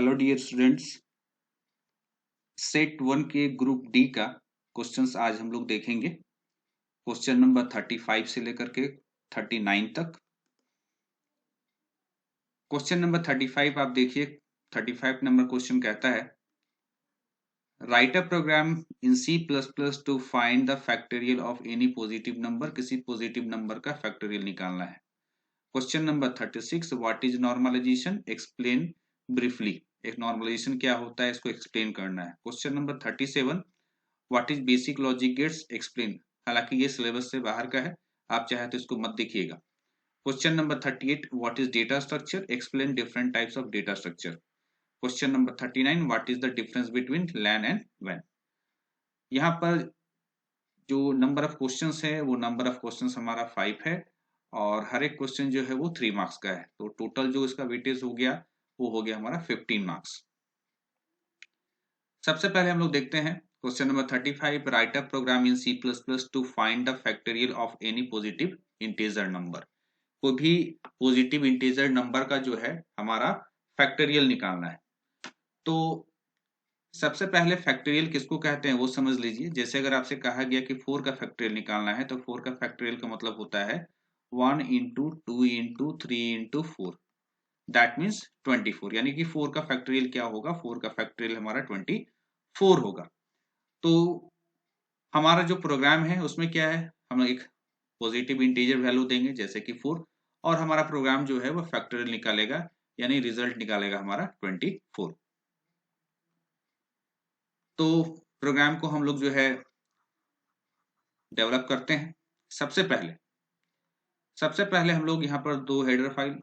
Hello dear students, set 1 के group D का questions आज हम लोग देखेंगे। क्वेश्चन नंबर 35 से लेकर के 39 तक। क्वेश्चन नंबर 35 आप देखिए। 35 नंबर क्वेश्चन कहता है, write a program in C plus plus to find the factorial of any positive number. किसी पॉजिटिव नंबर का फैक्टोरियल निकालना है। Question number 36, what is normalisation, explain briefly. एक नॉर्मलाइजेशन क्या होता है, इसको एक्सप्लेन करना है। Question number 37, what is basic logic gates, explain. हालांकि ये सिलेबस से बाहर का है, आप चाहे तो इसको मत देखिएगा। Question number 38, what is data structure, explain different types of data structure. Question number 39, what is the difference between LAN and वैन। यहाँ पर जो नंबर ऑफ क्वेश्चंस है वो नंबर ऑफ क्वेश्चंस हमारा 5 है और हर एक क्वेश्चन जो है वो 3 मार्क्स का है। तो टोटल जो इसका वेटेज हो गया वो हो गया हमारा 15 मार्क्स। सबसे पहले हम लोग देखते हैं question number 35, write a program in C plus plus to find the factorial of any positive integer number. कोई भी पॉजिटिव इंटीजर नंबर का जो है हमारा फैक्टोरियल निकालना है। तो सबसे पहले फैक्टोरियल किसको कहते हैं वो समझ लीजिए। जैसे अगर आपसे कहा गया कि 4 का फैक्टोरियल निकालना है तो 4 का फैक्टोरियल का मतलब होता है 1 into 2 into 3 into 4, that means 24। यानी कि 4 का फैक्टोरियल क्या होगा, 4 का फैक्टोरियल हमारा 24 होगा। तो हमारा जो प्रोग्राम है उसमें क्या है, हम एक पॉजिटिव इंटीजर वैल्यू देंगे जैसे कि 4 और हमारा प्रोग्राम जो है वो फैक्टोरियल निकालेगा, यानी रिजल्ट निकालेगा हमारा 24। तो प्रोग्राम को हम लोग जो है डेवलप करते हैं। सबसे पहले हम लोग यहाँ पर दो header file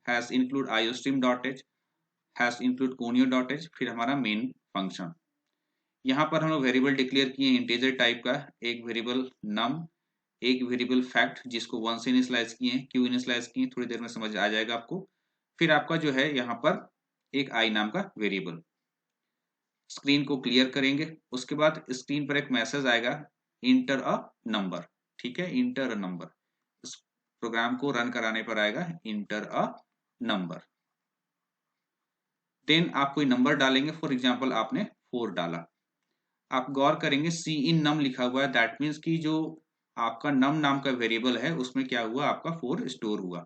hash include iostream.h, hash include conio.h, फिर हमारा मेन फंक्शन। यहाँ पर हम लोग वेरिएबल डिक्लेयर किए इंटीजर टाइप का, एक वेरिएबल नम, एक वेरिएबल फैक्ट जिसको 1 से इनिशियलाइज किए हैं। क्यों इनिशियलाइज किए थोड़ी देर में समझ आ जाएगा आपको। फिर आपका जो है यहाँ पर एक आई नाम का वेरिएबल। स्क्रीन को क्लियर करेंगे, उसके बाद स्क्रीन पर एक मैसेज आएगा, इंटर अ नंबर। ठीक है, इंटर अ नंबर। इस प्रोग्राम को रन कराने पर आएगा इंटर अ नंबर। देन आप कोई नंबर डालेंगे, फॉर एग्जाम्पल आपने 4 डाला। आप गौर करेंगे सी इन नम लिखा हुआ है, दैट मीन्स कि जो आपका नम नाम का वेरिएबल है उसमें क्या हुआ, आपका 4 स्टोर हुआ।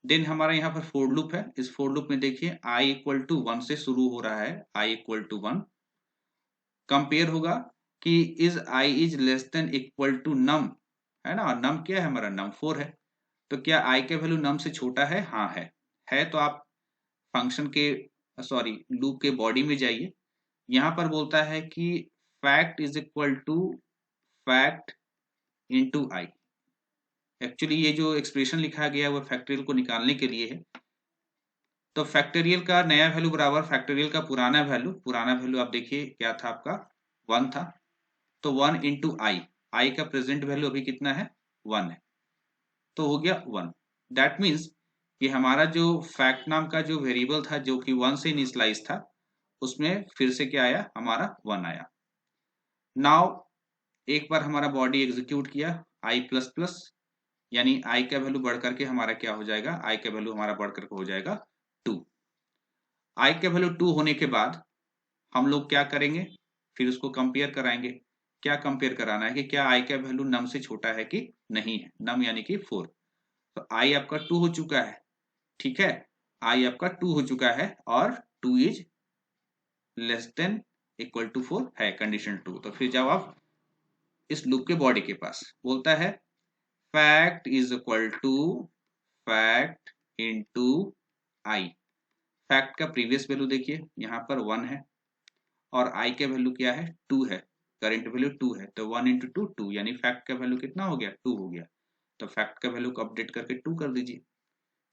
देन हमारा यहाँ पर फोर लूप है। इस फोर लूप में देखिए i इक्वल टू 1 से शुरू हो रहा है, i इक्वल टू 1। कंपेयर होगा कि is i is less than equal to num, है ना। नम क्या है हमारा, नम 4 है। तो क्या i के वैल्यू नम से छोटा है, हाँ है। तो आप फंक्शन के सॉरी लूप के बॉडी में जाइए। यहाँ पर बोलता है कि fact is equal to fact into i. Actually ये जो एक्सप्रेशन लिखा गया है वो फैक्टोरियल को निकालने के लिए है। तो फैक्टोरियल का नया वैल्यू बराबर फैक्टोरियल का पुराना वैल्यू आप देखिए क्या था आपका, 1 था। तो 1 इंटू आई का प्रेजेंट वैल्यू अभी कितना है, 1 है। तो हो गया 1। दैट मीन्स कि हमारा जो फैक्ट नाम का जो वेरिएबल था जो कि 1 से इनिशियलाइज था उसमें फिर से क्या आया, हमारा 1 आया। नाउ एक बार हमारा बॉडी एग्जीक्यूट किया आई प्लस प्लस, यानी आई का वैल्यू बढ़ करके हमारा क्या हो जाएगा, आई का वैल्यू हमारा बढ़ करके हो जाएगा 2। आई का वैल्यू 2 होने के बाद हम लोग क्या करेंगे, फिर उसको कंपेयर कराएंगे। क्या कंपेयर कराना है कि क्या आई का वैल्यू नम से छोटा है कि नहीं है, नम यानी कि 4। तो आई आपका 2 हो चुका है, ठीक है, आई आपका 2 हो चुका है और 2 is less than equal to 4 है, कंडीशन 2। तो फिर जब आप इस लूप के बॉडी के पास बोलता है fact is equal to fact into i. Fact का प्रीवियस वैल्यू देखिए यहाँ पर 1 है और आई के वैल्यू क्या है, 2 है, करंट वैल्यू 2 है। तो 1 इंटू 2 2, यानी फैक्ट का वैल्यू कितना हो गया, 2 हो गया। तो फैक्ट का वैल्यू को अपडेट करके 2 कर दीजिए।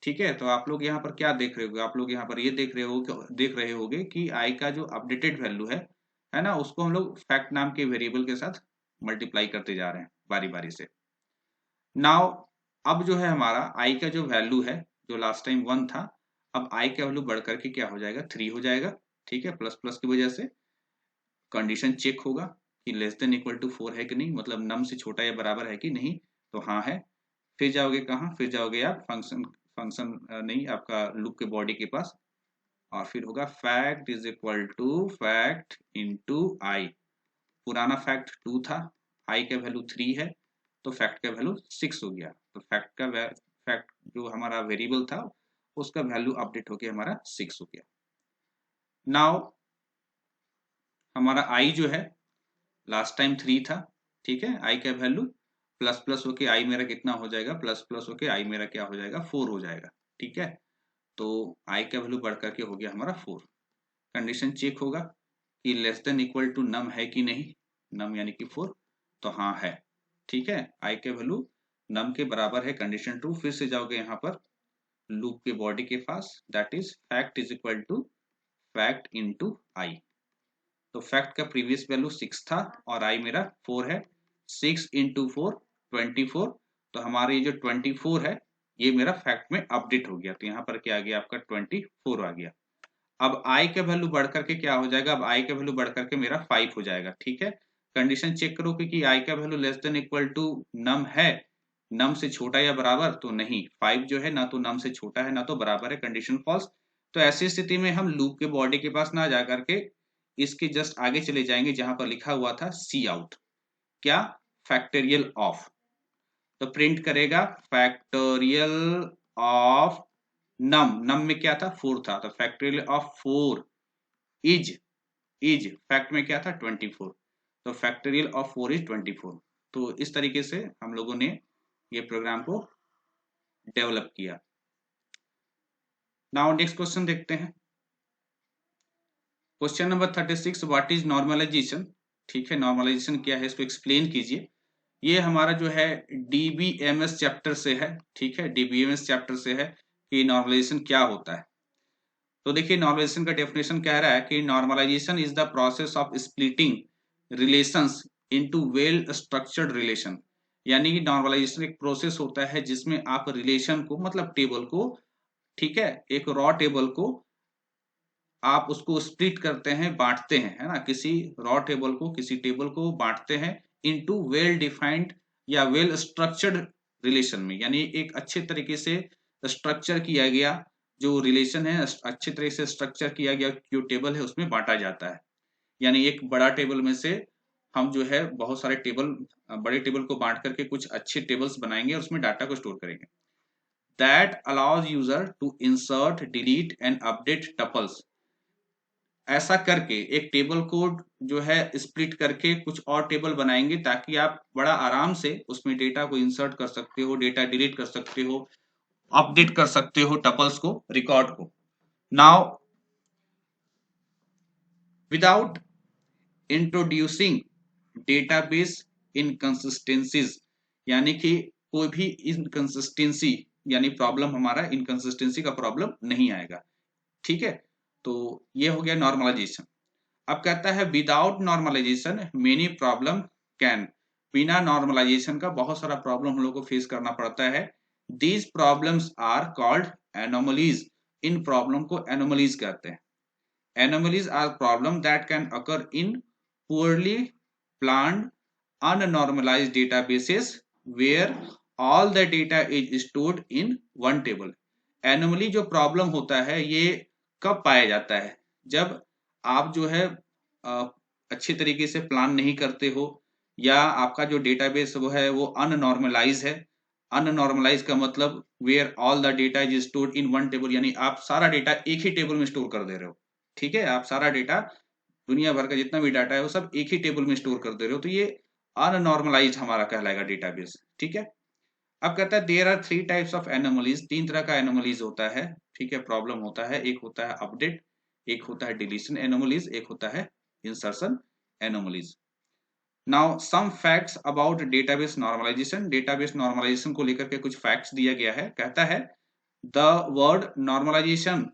ठीक है, तो आप लोग यहाँ पर क्या देख रहे होगे, आप लोग यहाँ पर ये देख रहे होगे कि आई का जो अपडेटेड वैल्यू है ना, उसको हम लोग फैक्ट नाम के वेरिएबल के साथ मल्टीप्लाई करते जा रहे हैं बारी बारी से। नाउ अब जो है हमारा आई का जो वैल्यू है जो लास्ट टाइम 1 था, अब आई का वैल्यू बढ़ करके क्या हो जाएगा, 3 हो जाएगा। ठीक है, प्लस प्लस की वजह से कंडीशन चेक होगा कि लेस देन इक्वल टू 4 है कि नहीं, मतलब नम से छोटा या बराबर है कि नहीं। तो हाँ है। फिर जाओगे कहाँ, फिर जाओगे आप फंक्शन नहीं आपका लूप के बॉडी के पास और फिर होगा fact is equal to fact into i. पुराना फैक्ट 2 था, आई का वैल्यू 3 है, तो फैक्ट का वैल्यू 6 हो गया। तो फैक्ट जो हमारा वेरिएबल था उसका वैल्यू अपडेट होके हमारा 6 हो गया। नाउ हमारा आई जो है लास्ट टाइम 3 था, ठीक है, आई का वैल्यू प्लस प्लस होके आई मेरा कितना हो जाएगा, प्लस प्लस होके आई मेरा क्या हो जाएगा, 4 हो जाएगा, ठीक है। तो आई का वैल्यू बढ़ करके हो गया हमारा 4। कंडीशन चेक होगा कि less than equal to num है कि नहीं, नम यानी कि 4, तो हाँ है, ठीक है, आई के वैल्यू नम के बराबर है, कंडीशन ट्रू। फिर से जाओगे यहाँ पर लूप के बॉडी के पास, that is fact is equal to fact into i. तो फैक्ट का प्रीवियस वैल्यू 6 था और आई मेरा 4 है, 6 इंटू 4 24। तो हमारे ये जो 24 है ये मेरा फैक्ट में अपडेट हो गया, तो यहाँ पर क्या आ गया आपका 24 आ गया। अब आई का वैल्यू बढ़ करके क्या हो जाएगा, अब आई का वैल्यू बढ़ करके मेरा 5 हो जाएगा, ठीक है। कंडीशन चेक करो कि आई का value less than equal to num है, नम से छोटा या बराबर, तो नहीं, 5 जो है ना तो नम से छोटा है ना तो बराबर है, कंडीशन फॉल्स। तो ऐसी स्थिति में हम लूप के बॉडी के पास ना जाकर के इसके जस्ट आगे चले जाएंगे जहां पर लिखा हुआ था सी आउट, क्या, फैक्टोरियल ऑफ। तो प्रिंट करेगा फैक्टोरियल ऑफ नम, नम में क्या था 4 था, तो फैक्टोरियल ऑफ 4 इज फैक्ट में क्या था 24, तो फैक्टोरियल ऑफ 4 इज 24। तो इस तरीके से हम लोगों ने ये प्रोग्राम को डेवलप किया। नाउ नेक्स्ट क्वेश्चन देखते हैं, question number 36, what is normalisation. ठीक है, नॉर्मलाइजेशन क्या है इसको एक्सप्लेन कीजिए। ये हमारा जो है डीबीएमएस चैप्टर से है, ठीक है, डीबीएमएस चैप्टर से है कि नॉर्मलाइजेशन क्या होता है। तो देखिए नॉर्मलाइजेशन का डेफिनेशन कह रहा है कि normalisation is the process of splitting relations into well structured relation. यानी कि नॉर्मलाइजेशन एक प्रोसेस होता है जिसमें आप रिलेशन को, मतलब टेबल को, ठीक है, एक रॉ टेबल को आप उसको स्प्लिट करते हैं, बांटते हैं, है ना, किसी रॉ टेबल को, किसी टेबल को बांटते हैं इनटू वेल डिफाइंड या वेल स्ट्रक्चर्ड रिलेशन में। यानी एक अच्छे तरीके से स्ट्रक्चर किया गया जो रिलेशन है, अच्छे तरह से स्ट्रक्चर किया गया जो टेबल है उसमें बांटा जाता है। यानी एक बड़ा टेबल में से हम जो है बहुत सारे टेबल, बड़े टेबल को बांट करके कुछ अच्छे टेबल्स बनाएंगे और उसमें डाटा को स्टोर करेंगे। That allows user to insert, delete and update tuples. ऐसा करके एक टेबल को जो है स्प्लिट करके कुछ और टेबल बनाएंगे ताकि आप बड़ा आराम से उसमें डेटा को इंसर्ट कर सकते हो, डेटा डिलीट कर सकते हो, अपडेट कर सकते हो टपल्स को, रिकॉर्ड को। Now without introducing database inconsistencies, यानी कि कोई भी इनकंसिस्टेंसी यानी प्रॉब्लम, हमारा इनकंसिस्टेंसी का प्रॉब्लम नहीं आएगा, ठीक है। तो ये हो गया नॉर्मलाइजेशन। अब कहता है without normalisation many problem can, बिना नॉर्मलाइजेशन का बहुत सारा प्रॉब्लम हम लोग को फेस करना पड़ता है। These problems are called anomalies, इन प्रॉब्लम को एनोमलीज कहते हैं। Anomalies are problem that can occur in poorly planned unnormalized databases where all the data is stored in one table. Anomaly जो प्रॉब्लम होता है ये कब पाया जाता है, जब आप जो है अच्छे तरीके से प्लान नहीं करते हो, या आपका जो डेटाबेस वो है वो अननॉर्मलाइज है। अननॉर्मलाइज का मतलब where all the data is stored in one table, यानी आप सारा डेटा एक ही टेबल में स्टोर कर दे रहे हो, ठीक है, आप सारा डेटा, दुनिया भर का जितना भी डाटा है वो सब एक ही टेबल में स्टोर कर दे रहे हो, तो ये अननॉर्मलाइज हमारा कहलाएगा डेटाबेस, ठीक है। अब कहता है there are 3 types of anomalies, 3 तरह का एनोमलीज होता है, ठीक है, प्रॉब्लम होता है। एक होता है अपडेट, एक होता है डिलीशन एनोमलीज, एक होता है insertion anomalies. Now some facts about database normalisation, database normalisation को लेकर के कुछ फैक्ट्स दिया गया है। कहता है the word normalisation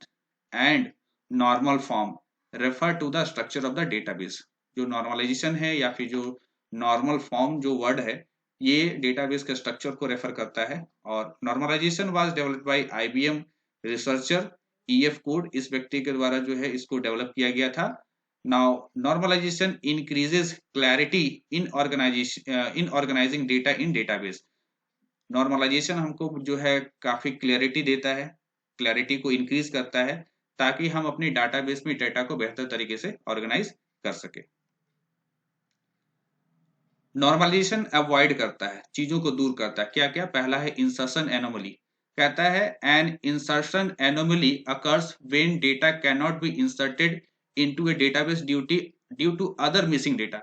and normal form refer to the structure of the database. जो नॉर्मलाइजेशन है या फिर जो नॉर्मल फॉर्म जो वर्ड है ये डेटाबेस के स्ट्रक्चर को रेफर करता है। और normalisation was developed by IBM researcher EF Codd, इस व्यक्ति के द्वारा जो है इसको डेवलप किया गया था। Now normalisation increases clarity in organising data in database. Normalisation हमको जो है काफी क्लैरिटी देता है, क्लैरिटी को इंक्रीज करता है ताकि हम अपने डाटाबेस में डेटा को बेहतर तरीके से ऑर्गेनाइज कर सके। नॉर्मलाइजेशन अवॉइड करता है, चीजों को दूर करता है। क्या क्या? पहला है इंसर्शन एनोमली। कहता है an insertion anomaly occurs when data can not be inserted into a database due to other missing data.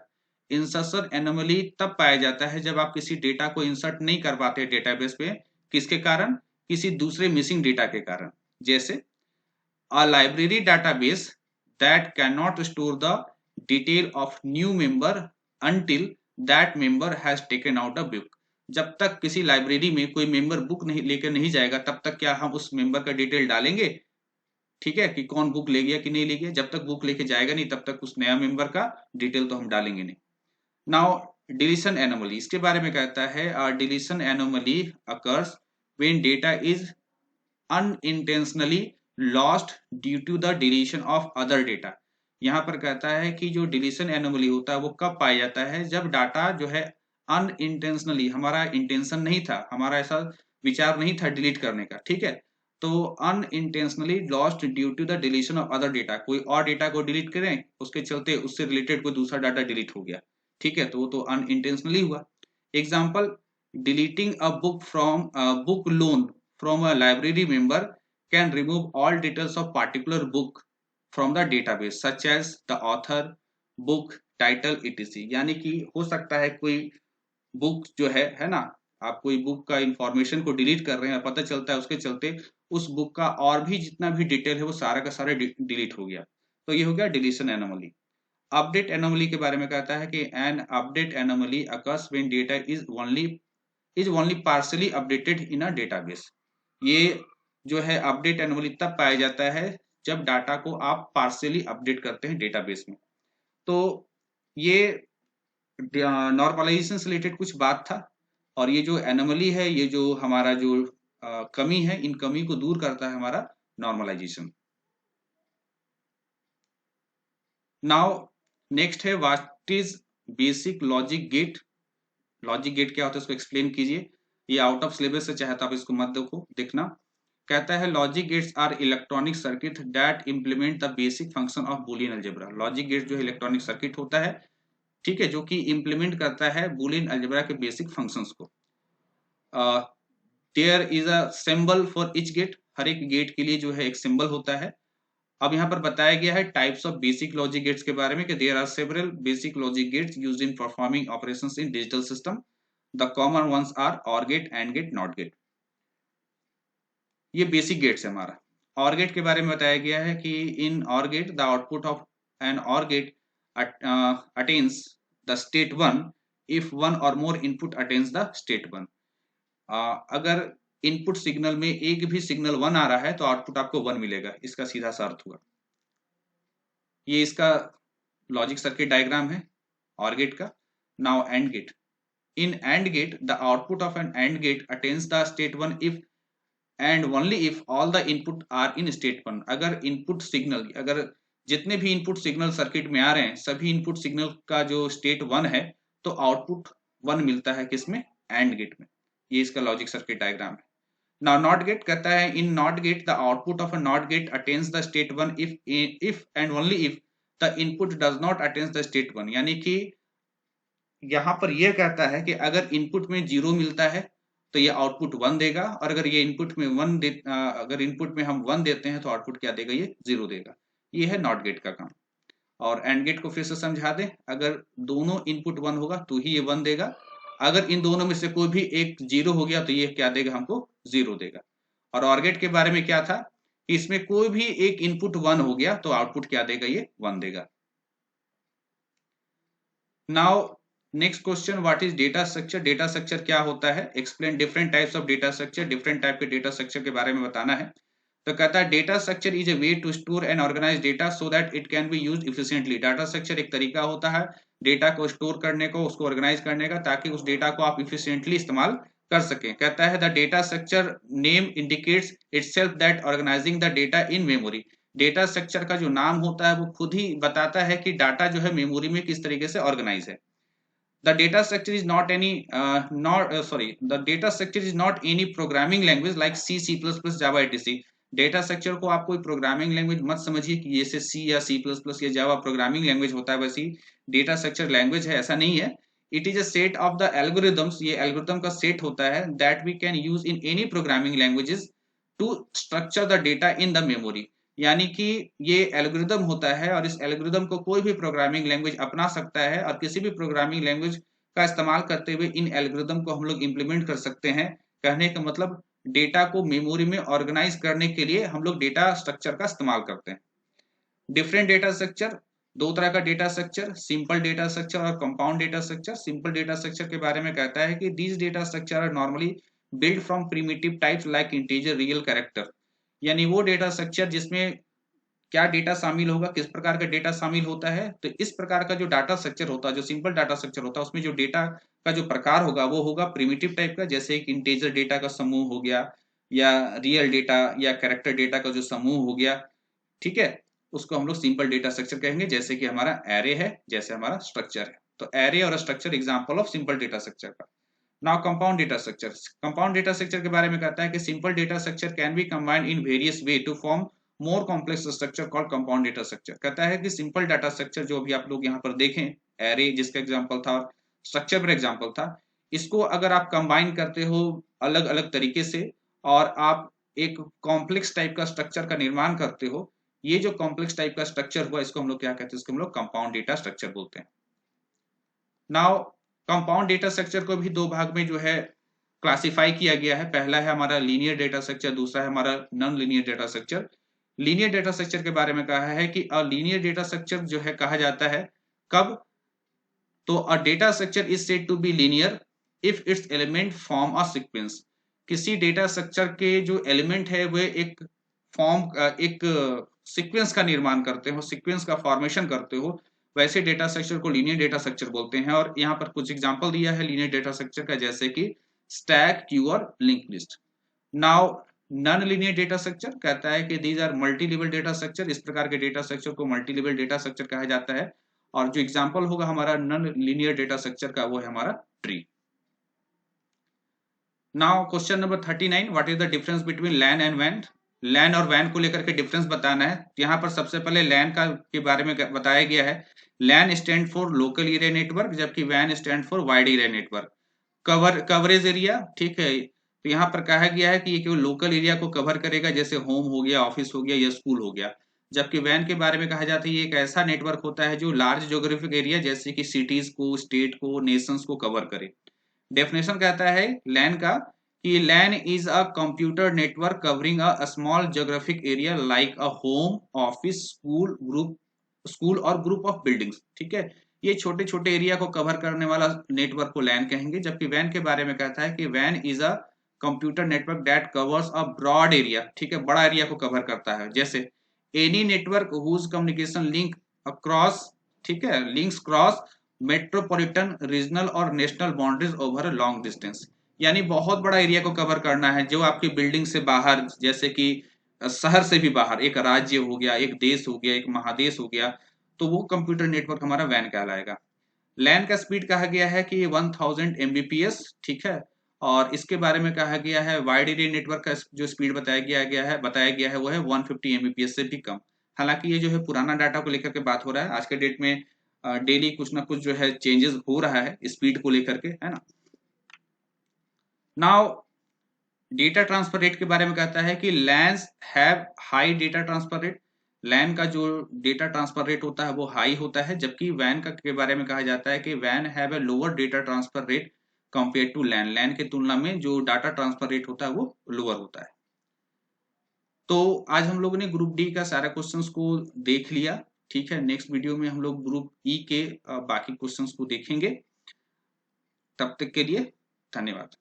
Insertion anomaly तब पाया जाता है जब आप किसी डेटा को इंसर्ट नहीं कर पाते डेटाबेस पे। किसके कारण? किसी दूसरे मिसिंग डेटा के कारण। जैसे a library database that cannot store the detail of new member until that member has taken out a book। जब तक किसी लाइब्रेरी में कोई मेंबर बुक नहीं लेकर नहीं जाएगा तब तक क्या हम उस मेंबर का डिटेल डालेंगे? ठीक है, कि कौन बुक ले गया कि नहीं ले गया। जब तक बुक लेके जाएगा नहीं तब तक उस नया मेंबर का डिटेल तो हम डालेंगे नहीं। नाउ डिलीशन एनोमली, इसके बारे में कहता है deletion anomaly occurs when data is unintentionally lost due to the deletion of other data। यहाँ पर कहता है कि जो डिलीशन एनोमली होता है वो कब पाया जाता है? जब डाटा जो है अनइंटेंशनली, हमारा इंटेंशन नहीं था, हमारा ऐसा विचार नहीं था डिलीट करने का, ठीक है, तो unintentionally lost due to the deletion of other data, कोई और डेटा को डिलीट करें उसके चलते उससे रिलेटेड कोई दूसरा डाटा डिलीट हो गया, ठीक है, तो वो तो अनइंटेंशनली हुआ। Example, deleting a book from book loan from a library member can remove all details of particular book from the database such as the author, book, title, etc। यानी कि हो सकता है कोई बुक जो है ना, आप कोई बुक का इंफॉर्मेशन को डिलीट कर रहे हैं, पता चलता है उसके चलते उस बुक का और भी जितना भी डिटेल है वो सारा का सारा डिलीट हो गया, तो ये हो गया डिलीशन एनोमली। अपडेट एनोमली के बारे में कहता है कि an update anomaly occurs when data is only partially updated in a database. ये जो है अपडेट एनोमली तब पाया जाता है जब डाटा को आप पार्शियली अपडेट करते हैं डेटाबेस में। तो ये नॉर्मलाइजेशन से रिलेटेड कुछ बात था, और ये जो एनोमली है, ये जो हमारा जो कमी है, इन कमी को दूर करता है हमारा नॉर्मलाइजेशन। नाउ नेक्स्ट है what is basic logic gate. Logic gate क्या होता है उसको एक्सप्लेन कीजिए। ये आउट ऑफ सिलेबस है, चाहे तो आप इसको मत देखना। कहता है logic gates are electronic circuit that implement the basic function of Boolean algebra. Logic gate जो है इलेक्ट्रॉनिक सर्किट होता है, ठीक है, जो कि इंप्लीमेंट करता है बूलियन अलजेब्रा के बेसिक फंक्शंस को। There is a symbol for each gate, हर एक गेट के लिए जो है एक सिंबल होता है। अब यहाँ पर बताया गया है types of basic logic gates के बारे में कि there are several basic logic gates used in performing operations in digital system. The common ones are or gate, and gate, not gate. ये बेसिक गेट्स है हमारा। ऑर गेट के बारे में बताया गया है कि in OR gate the output of an OR gate attains the state 1 if one or more input attains the state 1। अगर इनपुट सिग्नल में एक भी सिग्नल 1 आ रहा है तो आउटपुट आपको 1 मिलेगा, इसका सीधा सा अर्थ हुआ। ये इसका लॉजिक सर्किट डायग्राम है ऑर गेट का। Now and gate, in and gate the output of an and gate attains the state 1 if and only if all the input are in state 1। अगर इनपुट सिग्नल, अगर जितने भी input signal circuit में आ रहे हैं सभी input signal का जो स्टेट 1 है तो आउटपुट 1 मिलता है किसमें? एंड गेट में। ये इसका लॉजिक सर्किट डायग्राम है। नाउ नॉट गेट कहता है in not gate the output of a not gate attains the state 1 if and only if the input does not attains the state 1। यानी कि यहाँ पर यह कहता है कि अगर इनपुट में 0 मिलता है तो ये आउटपुट 1 देगा, और अगर ये इनपुट में अगर इनपुट में हम 1 देते हैं तो आउटपुट क्या देगा? ये 0 देगा। ये है नॉट गेट का काम। और एंड गेट को फिर से समझा दें, अगर दोनों इनपुट 1 होगा तो ही ये 1 देगा, अगर इन दोनों में से कोई भी एक 0 हो गया तो ये क्या देगा? हमको 0 देगा। और ऑर गेट के बारे में क्या था कि इसमें कोई भी एक इनपुट 1 हो गया तो आउटपुट क्या देगा? ये 1 देगा। Now next question, what is data structure. Data structure क्या होता है? Explain different types of data structure. Different type के डेटा स्ट्रक्चर के बारे में बताना है। तो कहता है data structure is a way to store and organise data so that it can be used efficiently. Data structure एक तरीका होता है डेटा को स्टोर करने को, उसको ऑर्गेनाइज करने का, ताकि उस डेटा को आप इफिशिएंटली इस्तेमाल कर सकें। कहता है the data structure name indicates itself that organising the data in memory. Data structure का जो नाम होता है वो खुद ही बताता है कि डाटा जो है मेमोरी में किस तरीके से ऑर्गेनाइज है। The data structure is not any the data structure is not any programming language like C, C++, Java, etc. Data structure को आप कोई प्रोग्रामिंग लैंग्वेज मत समझिए कि जैसे सी या सी प्लस प्लस या जावा प्रोग्रामिंग लैंग्वेज होता है वैसी डेटा स्ट्रक्चर लैंग्वेज है, ऐसा नहीं है। It is a set of the algorithms, ये एल्गोरिदम का सेट होता है that we can use in any programming languages to structure the data in the memory. यानी कि ये एल्गोरिदम होता है और इस एल्गोरिदम को कोई भी प्रोग्रामिंग लैंग्वेज अपना सकता है और किसी भी प्रोग्रामिंग लैंग्वेज का इस्तेमाल करते हुए इन एल्गोरिदम को हम लोग इम्प्लीमेंट कर सकते हैं। कहने का मतलब डेटा को मेमोरी में ऑर्गेनाइज करने के लिए हम लोग डेटा स्ट्रक्चर का इस्तेमाल करते हैं। डिफरेंट डेटा स्ट्रक्चर, दो तरह का data structure, simple data structure और compound data structure. Simple data structure के बारे में कहता है कि these data structure are normally build from primitive types like integer, real, character. यानी वो डेटा स्ट्रक्चर जिसमें क्या डेटा शामिल होगा, किस प्रकार का डेटा शामिल होता है, तो इस प्रकार का जो डाटा स्ट्रक्चर होता है, जो सिंपल डाटा स्ट्रक्चर होता है, उसमें जो डेटा का जो प्रकार होगा वो होगा प्रिमिटिव टाइप का, जैसे एक इंटीजर डेटा का समूह हो गया या रियल डेटा या कैरेक्टर डेटा का जो समूह हो गया, ठीक है, उसको हम लोग सिंपल डेटा स्ट्रक्चर कहेंगे। जैसे कि हमारा एरे है, जैसे हमारा स्ट्रक्चर है, तो एरे और structure example of simple data structure का। Now compound data structure, compound data structure के बारे में कहता है कि simple data structure can be combined in various way to form more complex structure called compound data structure. कहता है कि सिंपल डाटा स्ट्रक्चर जो अभी आप लोग यहाँ पर देखें, एरे जिसका एग्जांपल था और स्ट्रक्चर पर एग्जांपल था, इसको अगर आप कंबाइन करते हो अलग अलग तरीके से और आप एक कॉम्प्लेक्स टाइप का स्ट्रक्चर का निर्माण करते हो, ये जो कॉम्प्लेक्स टाइप का स्ट्रक्चर हुआ इसको हम लोग क्या कहते हैं, इसको हम लोग कंपाउंड डेटा स्ट्रक्चर बोलते हैं। नाउ कंपाउंड डेटा स्ट्रक्चर को भी दो भाग में जो है क्लासिफाई किया गया है। पहला है हमारा लीनियर डेटा स्ट्रक्चर, दूसरा है हमारा non linear data structure. Linear data structure के बारे में कहा है कि अ लीनियर डेटा स्ट्रक्चर जो है कहा जाता है कब, तो a data structure is said to be linear if its element form a sequence. किसी डेटा स्ट्रक्चर के जो एलिमेंट है वे एक फॉर्म, एक सीक्वेंस का निर्माण करते हो, सीक्वेंस का फॉर्मेशन करते हो, वैसे डेटा स्ट्रक्चर को लीनियर डेटा स्ट्रक्चर बोलते हैं। और यहाँ पर कुछ एग्जांपल दिया है लीनियर डेटा स्ट्रक्चर का, जैसे कि स्टैक, क्यू और link list. Now non linear data structure कहता है कि these are multi level data structure, इस प्रकार के डेटा स्ट्रक्चर को मल्टी लेवल डेटा स्ट्रक्चर कहा जाता है। और जो एग्जांपल होगा हमारा नॉन लीनियर डेटा स्ट्रक्चर का वो है हमारा tree. Now question number 39, what is the difference between LAN and वैन। लैन और वैन को लेकर के डिफरेंस बताना है। यहाँ पर सबसे पहले लैन का के बारे में बताया गया है। LAN stand for local area network, जबकि वैन stand for wide area network. Coverage area, ठीक है, तो यहाँ पर कहा गया है कि ये केवल लोकल एरिया को कवर करेगा, जैसे होम हो गया, ऑफिस हो गया या स्कूल हो गया। जबकि वैन के बारे में कहा जाता है ये एक ऐसा नेटवर्क होता है जो लार्ज ज्योग्राफिक एरिया जैसे कि सिटीज को, स्टेट को, नेशंस को कवर करे। डेफिनेशन कहता है लैन का कि LAN is a computer network covering a small geographic area like a home, office, school or group of buildings. ठीक है, ये छोटे छोटे एरिया को कवर करने वाला नेटवर्क को लैन कहेंगे। जबकि वैन के बारे में कहता है कि वैन is a computer network that covers a broad area. ठीक है, बड़ा एरिया को कवर करता है, जैसे any network whose communication link across, ठीक है, लिंक्स क्रॉस मेट्रोपॉलिटन, रीजनल और national boundaries over a long distance. यानी बहुत बड़ा एरिया को कवर करना है जो आपकी बिल्डिंग से बाहर, जैसे कि शहर से भी बाहर, एक राज्य हो गया, एक देश हो गया, एक महादेश हो गया, तो वो कंप्यूटर नेटवर्क हमारा वैन कहलाएगा। लैन का स्पीड कहा गया है कि 1000 Mbps, ठीक है, और इसके बारे में कहा गया है वाइड एरिया नेटवर्क का जो स्पीड बताया गया है वो है 150 Mbps से भी कम। हालांकि ये जो है पुराना डाटा को लेकर के बात हो रहा है, आज के डेट में डेली कुछ ना कुछ जो है चेंजेस हो रहा है स्पीड को लेकर के, है ना। नाउ डेटा ट्रांसफर रेट के बारे में कहता है कि LANs have high data transfer rate. LAN का जो डेटा ट्रांसफर रेट होता है वो हाई होता है, जबकि वैन का के बारे में कहा जाता है कि वैन have a lower data transfer rate compare to LAN. LAN के तुलना में जो डाटा ट्रांसफर रेट होता है वो लोअर होता है। तो आज हम लोगों ने ग्रुप डी का सारा क्वेश्चंस को देख लिया। ठीक है, नेक्स्ट वीडियो में हम लोग ग्रुप ई के बाकी क्वेश्चंस को देखेंगे। तब तक के लिए धन्यवाद।